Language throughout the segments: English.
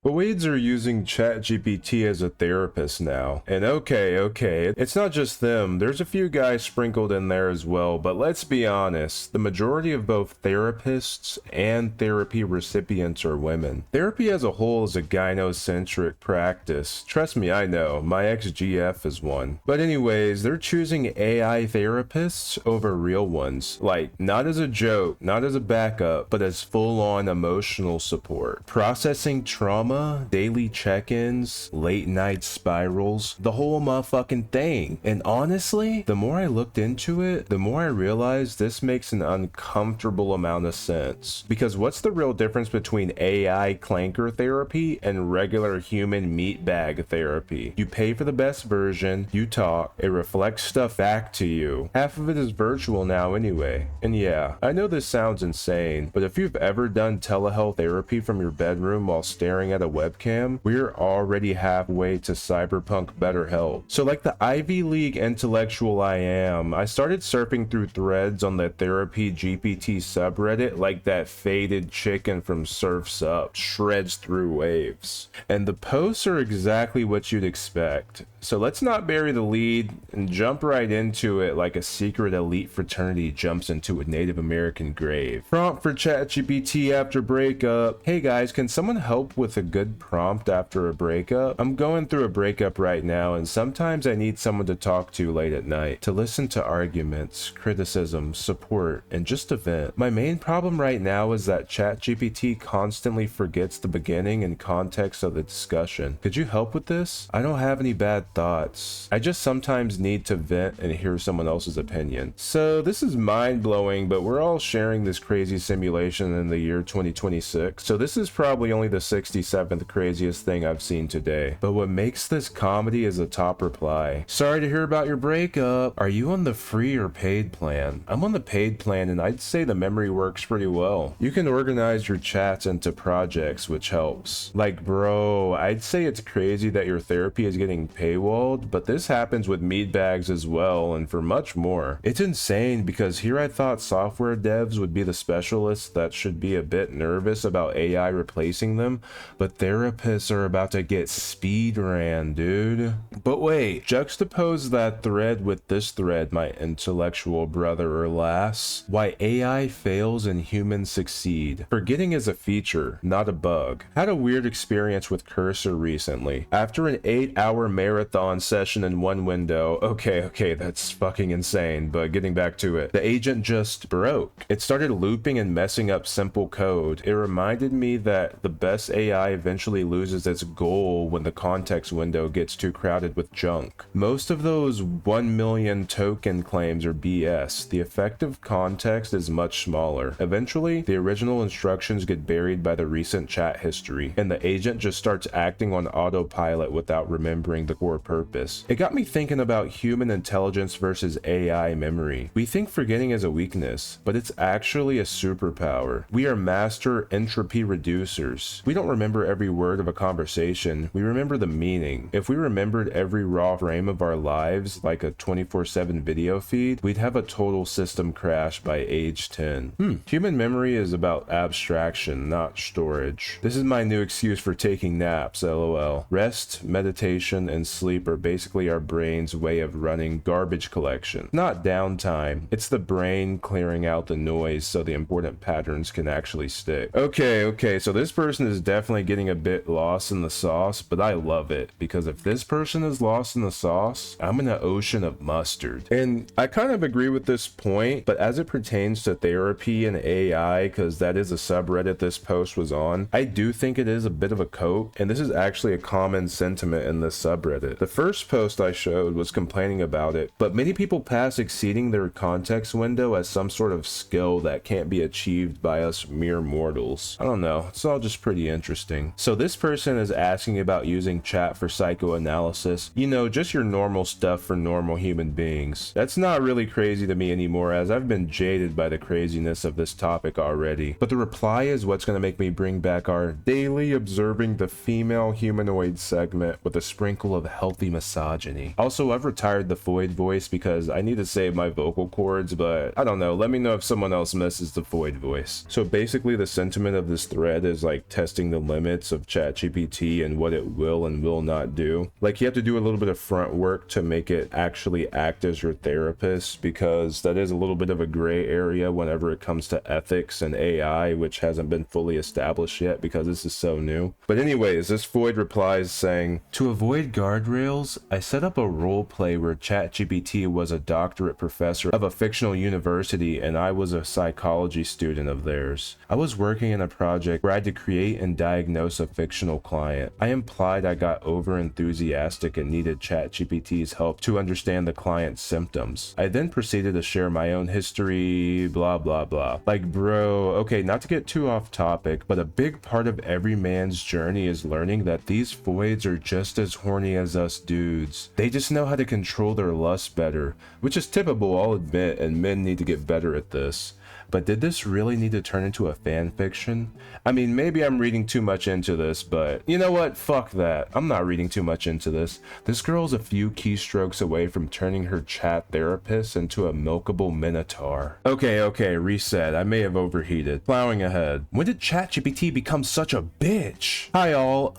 Boys are using ChatGPT as a therapist now. And okay, it's not just them, there's a few guys sprinkled in there as well, but let's be honest, the majority of both therapists and therapy recipients are women. Therapy as a whole is a gynocentric practice. Trust me, I know, my ex-GF is one. But anyways, they're choosing AI therapists over real ones. Like, not as a joke, not as a backup, but as full-on emotional support. Processing trauma, daily check-ins, late night spirals, the whole motherfucking thing. And honestly, the more I looked into it, the more I realized this makes an uncomfortable amount of sense. Because what's the real difference between AI clanker therapy and regular human meatbag therapy? You pay for the best version, you talk, it reflects stuff back to you. Half of it is virtual now anyway. And yeah, I know this sounds insane, but if you've ever done telehealth therapy from your bedroom while staring at a webcam, we're already halfway to cyberpunk BetterHelp. So like the Ivy League intellectual I am, I started surfing through threads on the therapyGPT subreddit like that faded chicken from Surf's Up shreds through waves. And the posts are exactly what you'd expect. So let's not bury the lead and jump right into it like a secret elite fraternity jumps into a Native American grave. Prompt for ChatGPT after breakup. Hey guys, can someone help with a good prompt after a breakup? I'm going through a breakup right now, and sometimes I need someone to talk to late at night, to listen to arguments, criticism, support, and just to vent. My main problem right now is that ChatGPT constantly forgets the beginning and context of the discussion. Could you help with this? I don't have any bad thoughts. I just sometimes need to vent and hear someone else's opinion. So this is mind-blowing, but we're all sharing this crazy simulation in the year 2026. So this is probably only the 67th craziest thing I've seen today. But what makes this comedy is a top reply. Sorry to hear about your breakup. Are you on the free or paid plan? I'm on the paid plan, and I'd say the memory works pretty well. You can organize your chats into projects, which helps. Like, bro, I'd say it's crazy that your therapy is getting paywalled, but this happens with meatbags as well, and for much more. It's insane because here I thought software devs would be the specialists that should be a bit nervous about AI replacing them, but therapists are about to get speed ran, dude. But wait, juxtapose that thread with this thread, my intellectual brother or lass. Why AI fails and humans succeed. Forgetting is a feature, not a bug. Had a weird experience with Cursor recently. After an 8-hour marathon session in one window, okay, that's fucking insane, but getting back to it, the agent just broke. It started looping and messing up simple code. It reminded me that the best AI eventually loses its goal when the context window gets too crowded with junk. Most of those 1 million token claims are BS. The effective context is much smaller. Eventually, the original instructions get buried by the recent chat history, and the agent just starts acting on autopilot without remembering the core purpose. It got me thinking about human intelligence versus AI memory. We think forgetting is a weakness, but it's actually a superpower. We are master entropy reducers. We don't remember every word of a conversation, we remember the meaning. If we remembered every raw frame of our lives like a 24/7 video feed, we'd have a total system crash by age 10. Human memory is about abstraction, not storage. This is my new excuse for taking naps, lol. Rest, meditation, and sleep are basically our brain's way of running garbage collection. Not downtime, it's the brain clearing out the noise so the important patterns can actually stick. Okay, so this person is definitely getting a bit lost in the sauce, but I love it, because if this person is lost in the sauce, I'm in an ocean of mustard. And I kind of agree with this point, but as it pertains to therapy and AI, because that is a subreddit this post was on, I do think it is a bit of a cope, and this is actually a common sentiment in this subreddit. The first post I showed was complaining about it, but many people pass exceeding their context window as some sort of skill that can't be achieved by us mere mortals. I don't know, it's all just pretty interesting. So this person is asking about using chat for psychoanalysis, you know, just your normal stuff for normal human beings. That's not really crazy to me anymore, as I've been jaded by the craziness of this topic already. But the reply is what's gonna make me bring back our daily observing the female humanoid segment with a sprinkle of healthy misogyny. Also, I've retired the Void voice because I need to save my vocal cords, but I don't know, let me know if someone else misses the Void voice. So basically the sentiment of this thread is like testing the limit limits of ChatGPT and what it will and will not do. Like, you have to do a little bit of front work to make it actually act as your therapist, because that is a little bit of a gray area whenever it comes to ethics and AI, which hasn't been fully established yet because this is so new. But anyways, this void replies saying, "To avoid guardrails, I set up a role play where ChatGPT was a doctorate professor of a fictional university and I was a psychology student of theirs. I was working in a project where I had to create and diagnose a fictional client. I implied I got over enthusiastic and needed ChatGPT's help to understand the client's symptoms. I then proceeded to share my own history, blah blah blah." Like, bro, okay, not to get too off topic, but a big part of every man's journey is learning that these voids are just as horny as us dudes. They just know how to control their lust better, which is typical, I'll admit, and men need to get better at this. But did this really need to turn into a fan fiction? I mean, maybe I'm reading too much into this, but you know what? Fuck that. I'm not reading too much into this. This girl's a few keystrokes away from turning her chat therapist into a milkable minotaur. Okay, reset. I may have overheated. Plowing ahead. When did ChatGPT become such a bitch? Hi all.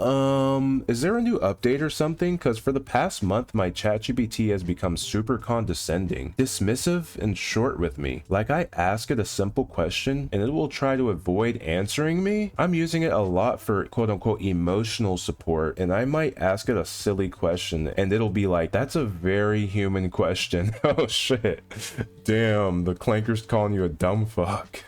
Is there a new update or something? Cause for the past month, my ChatGPT has become super condescending, dismissive, and short with me. Like, I ask it a simple question and it will try to avoid answering me. I'm using it a lot for quote-unquote emotional support, and I might ask it a silly question and it'll be like, "That's a very human question." Oh shit. Damn, the clanker's calling you a dumb fuck.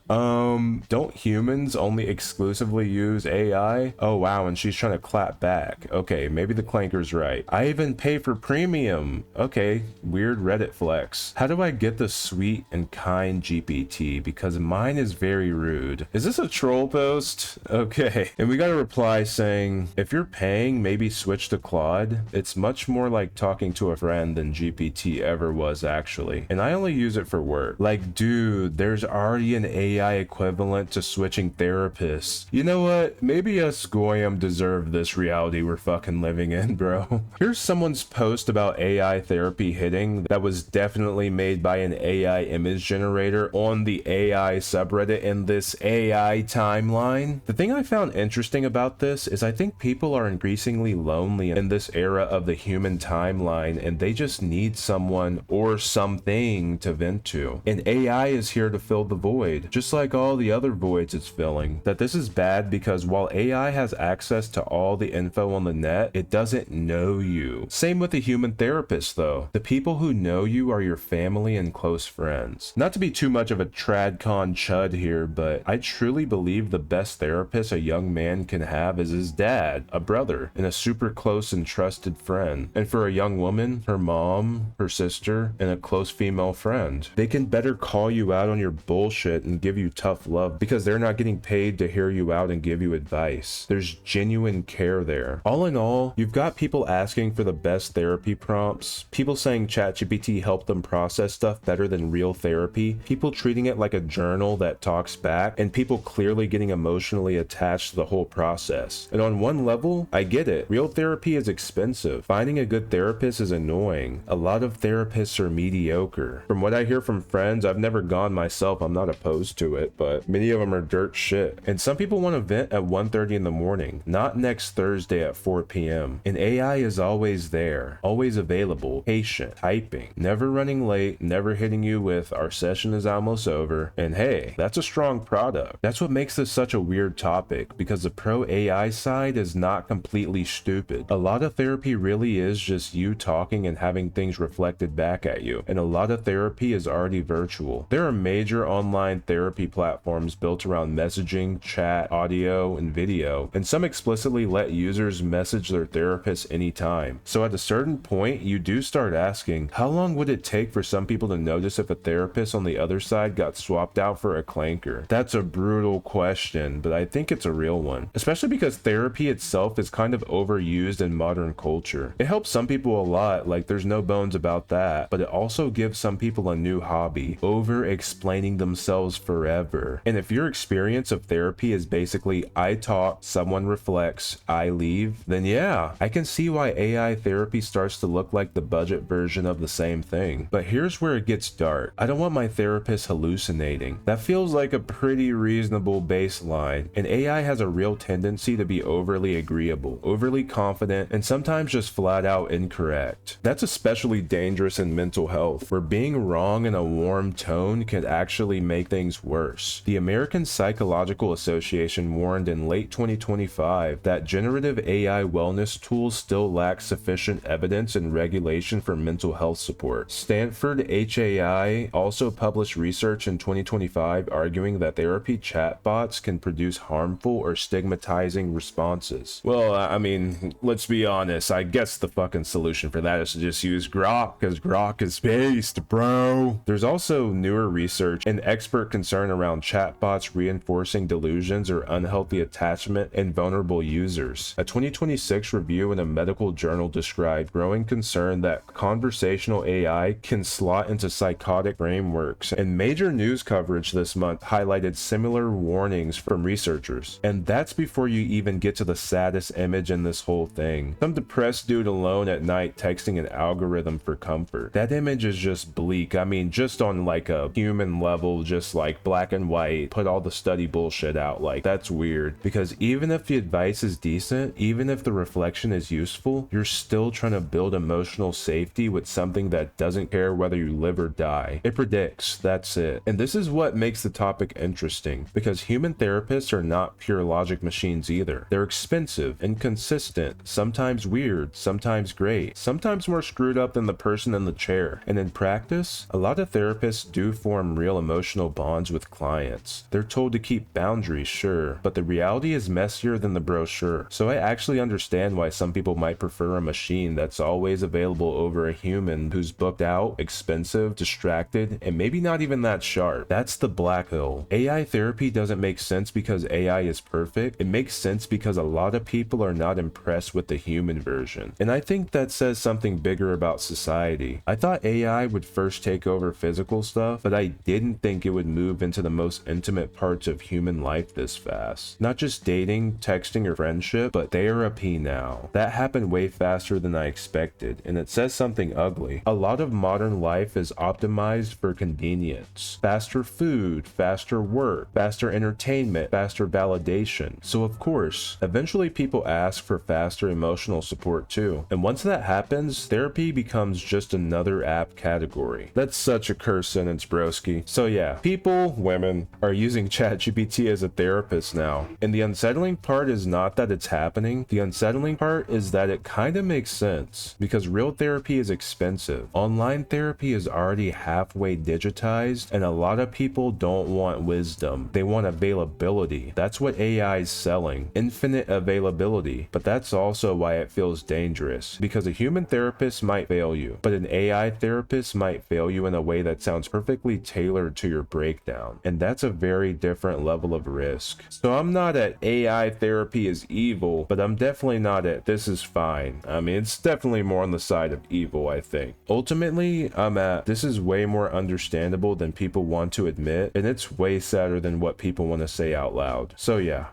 Don't humans only exclusively use AI? Oh wow, and she's trying to clap back. Okay, maybe the clanker's right. I even pay for premium. Okay, weird Reddit flex. How do I get the sweet and kind GPT? Because mine is very rude. Is this a troll post? Okay. And we got a reply saying, "If you're paying, maybe switch to Claude. It's much more like talking to a friend than GPT ever was, actually. And I only use it for work." Like, dude, there's already an AI equivalent to switching therapists. You know what? Maybe us Goyim deserve this reality we're fucking living in, bro. Here's someone's post about AI therapy hitting that was definitely made by an AI image generator on the AI subreddit in this AI timeline. The thing I found interesting about this is I think people are increasingly lonely in this era of the human timeline, and they just need someone or something to vent to. And AI is here to fill the void, just like all the other voids it's filling. That this is bad because while AI has access to all the info on the net, it doesn't know you. Same with a human therapist though. The people who know you are your family and close friends. Not to be too much of a tradcon chud here, but I truly believe the best therapist a young man can have is his dad, a brother, and a super close and trusted friend. And for a young woman, her mom, her sister, and a close female friend. They can better call you out on your bullshit and give you tough love because they're not getting paid to hear you out and give you advice. There's genuine care there. All in all, you've got people asking for the best therapy prompts, people saying ChatGPT helped them process stuff better than real therapy, people treating it like a journal that talks back, and people clearly getting emotionally attached to the whole process. And on one level, I get it. Real therapy is expensive. Finding a good therapist is annoying. A lot of therapists are mediocre. From what I hear from friends, I've never gone myself, I'm not opposed to it, but many of them are dirt shit. And some people want to vent at 1:30 in the morning, not next Thursday at 4 p.m. And AI is always there, always available, patient, typing, never running late, never hitting you with "our session is almost over." And hey, that's a strong product. That's what makes this such a weird topic, because the pro AI side is not completely stupid. A lot of therapy really is just you talking and having things reflected back at you, and a lot of therapy is already virtual. There are major online therapy platforms built around messaging, chat, audio, and video, and some explicitly let users message their therapist anytime. So at a certain point, you do start asking, how long would it take for some people to notice if a therapist on the other side got swapped out for a clanker? That's a brutal question, but I think it's a real one, especially because therapy itself is kind of overused in modern culture. It helps some people a lot, like there's no bones about that, but it also gives some people a new hobby, over explaining themselves forever. And if your experience of therapy is basically I talk, someone reflects, I leave, then yeah, I can see why AI therapy starts to look like the budget version of the same thing. But here's where it gets dark. I don't want my therapist hallucinating hallucinating. That feels like a pretty reasonable baseline, and AI has a real tendency to be overly agreeable, overly confident, and sometimes just flat out incorrect. That's especially dangerous in mental health, where being wrong in a warm tone can actually make things worse. The American Psychological Association warned in late 2025 that generative AI wellness tools still lack sufficient evidence and regulation for mental health support. Stanford HAI also published research in 2025 arguing that therapy chatbots can produce harmful or stigmatizing responses. Well, I mean, let's be honest, I guess the fucking solution for that is to just use Grok, because Grok is based, bro. There's also newer research and expert concern around chatbots reinforcing delusions or unhealthy attachment in vulnerable users. A 2026 review in a medical journal described growing concern that conversational AI can slot into psychotic frameworks, and major news coverage this month highlighted similar warnings from researchers. And that's before you even get to the saddest image in this whole thing. Some depressed dude alone at night texting an algorithm for comfort. That image is just bleak. I mean, just on like a human level, just like black and white, put all the study bullshit out. Like, that's weird. Because even if the advice is decent, even if the reflection is useful, you're still trying to build emotional safety with something that doesn't care whether you live or die. It predicts, that's it. And this is what makes the topic interesting, because human therapists are not pure logic machines either. They're expensive, inconsistent, sometimes weird, sometimes great, sometimes more screwed up than the person in the chair. And in practice, a lot of therapists do form real emotional bonds with clients. They're told to keep boundaries, sure, but the reality is messier than the brochure. So I actually understand why some people might prefer a machine that's always available over a human who's booked out, expensive, distracted, and maybe not even that sharp. That's the black hole. AI therapy doesn't make sense because AI is perfect. It makes sense because a lot of people are not impressed with the human version. And I think that says something bigger about society. I thought AI would first take over physical stuff, but I didn't think it would move into the most intimate parts of human life this fast. Not just dating, texting, or friendship, but therapy now. That happened way faster than I expected, and it says something ugly. A lot of modern life is optimized for convenience. Faster food, faster work, faster entertainment, faster validation. So of course, eventually people ask for faster emotional support too. And once that happens, therapy becomes just another app category. That's such a cursed sentence, broski. So yeah, people, women, are using ChatGPT as a therapist now. And the unsettling part is not that it's happening. The unsettling part is that it kind of makes sense, because real therapy is expensive. Online therapy is already halfway digitized, and a lot of people don't want wisdom. They want availability. That's what AI is selling. Infinite availability. But that's also why it feels dangerous, because a human therapist might fail you, but an AI therapist might fail you in a way that sounds perfectly tailored to your breakdown. And that's a very different level of risk. So I'm not at AI therapy is evil, but I'm definitely not at this is fine. I mean, it's definitely more on the side of evil, I think. Ultimately, I'm at this is way more understandable than people want to admit, and it's way sadder than what people want to say out loud. So yeah.